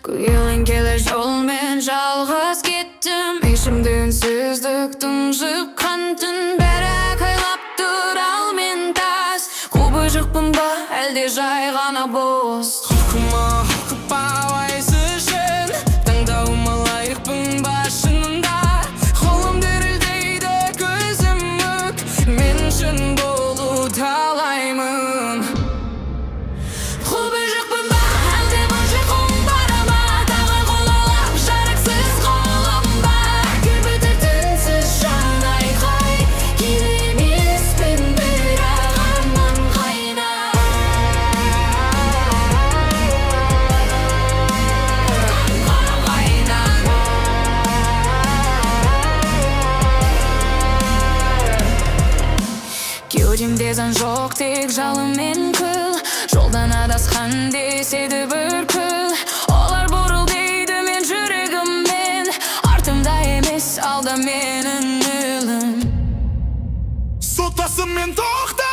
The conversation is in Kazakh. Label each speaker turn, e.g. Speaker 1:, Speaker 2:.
Speaker 1: Köylenkeler jolmen жалғыз кеттім. Ишимде үнсіздік тұнжып қантын. Бәрі қайлап тұр ал мен тас. Қубыжықпын ба, әлде жай ғана бос?
Speaker 2: Құлқыма ойсыз жын, таңдауыма лайықпын ба шынында? Қолым дірілдейді, көзім мүк, мен шын болу талаймын.
Speaker 1: Қубыжықпын ба, әлде бұжықым бара ма? Тағы қолалап жарықсыз қолым ба? Көбітір түнсіз жан айқай, кейде емеспін бірақ арман қайна. Кеудемде зан жоқ, тек жалын мен күл. Жолдан адасқан деседі бір күл. Олар бұрыл дейді мен жүрегіммен. Артымда емес, алда менің өлім.
Speaker 3: Соттасым мен тоқта